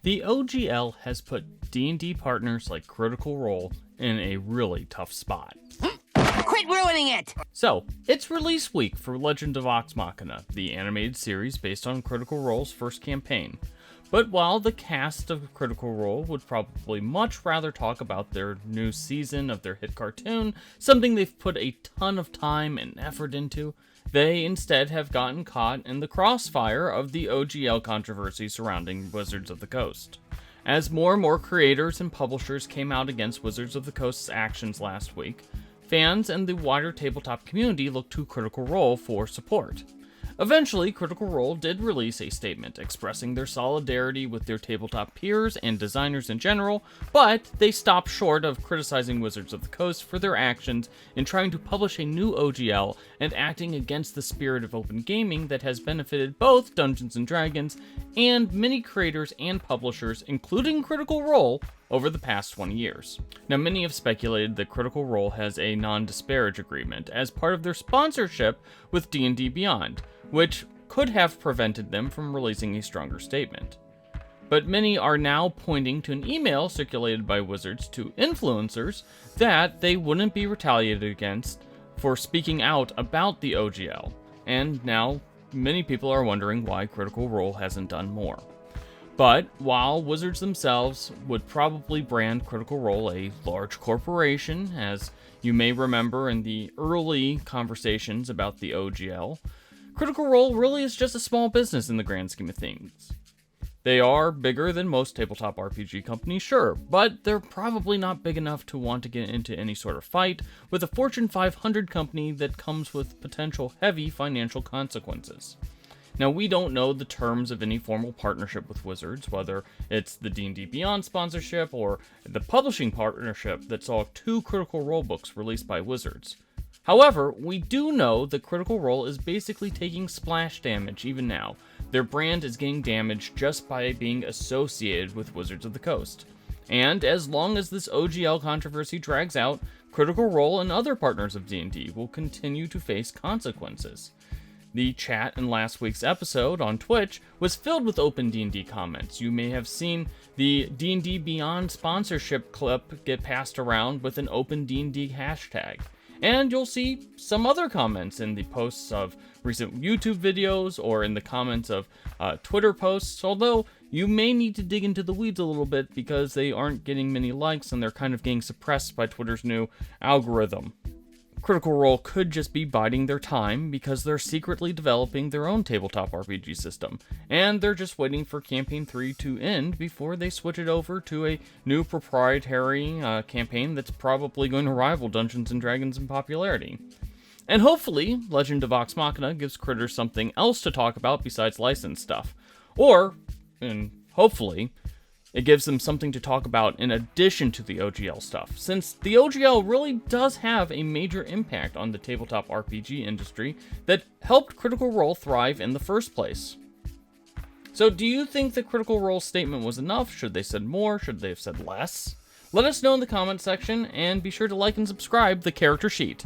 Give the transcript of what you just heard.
The OGL has put D&D partners like Critical Role in a really tough spot. Quit ruining it! So, it's release week for Legend of Vox Machina, the animated series based on Critical Role's first campaign. But while the cast of Critical Role would probably much rather talk about their new season of their hit cartoon, something they've put a ton of time and effort into, they instead have gotten caught in the crossfire of the OGL controversy surrounding Wizards of the Coast. As more and more creators and publishers came out against Wizards of the Coast's actions last week, fans and the wider tabletop community looked to Critical Role for support. Eventually, Critical Role did release a statement expressing their solidarity with their tabletop peers and designers in general, but they stopped short of criticizing Wizards of the Coast for their actions in trying to publish a new OGL and acting against the spirit of open gaming that has benefited both Dungeons & Dragons and many creators and publishers, including Critical Role, over the past 20 years. Now, many have speculated that Critical Role has a non-disparage agreement as part of their sponsorship with D&D Beyond, which could have prevented them from releasing a stronger statement. But many are now pointing to an email circulated by Wizards to influencers that they wouldn't be retaliated against for speaking out about the OGL, and now many people are wondering why Critical Role hasn't done more. But while Wizards themselves would probably brand Critical Role a large corporation, as you may remember in the early conversations about the OGL, Critical Role really is just a small business in the grand scheme of things. They are bigger than most tabletop RPG companies, sure, but they're probably not big enough to want to get into any sort of fight with a Fortune 500 company that comes with potential heavy financial consequences. Now, we don't know the terms of any formal partnership with Wizards, whether it's the D&D Beyond sponsorship or the publishing partnership that saw 2 Critical Role books released by Wizards. However, we do know that Critical Role is basically taking splash damage even now. Their brand is getting damaged just by being associated with Wizards of the Coast. And as long as this OGL controversy drags out, Critical Role and other partners of D&D will continue to face consequences. The chat in last week's episode on Twitch was filled with open D&D comments. You may have seen the D&D Beyond sponsorship clip get passed around with an open D&D hashtag. And you'll see some other comments in the posts of recent YouTube videos or in the comments of Twitter posts, although you may need to dig into the weeds a little bit because they aren't getting many likes and they're kind of getting suppressed by Twitter's new algorithm. Critical Role could just be biding their time because they're secretly developing their own tabletop RPG system, and they're just waiting for Campaign 3 to end before they switch it over to a new proprietary campaign that's probably going to rival Dungeons & Dragons in popularity. And hopefully, Legend of Vox Machina gives critters something else to talk about besides licensed stuff. Or, and hopefully, it gives them something to talk about in addition to the OGL stuff, since the OGL really does have a major impact on the tabletop RPG industry that helped Critical Role thrive in the first place. So do you think the Critical Role statement was enough? Should they have said more? Should they have said less? Let us know in the comment section, and be sure to like and subscribe the Character Sheet.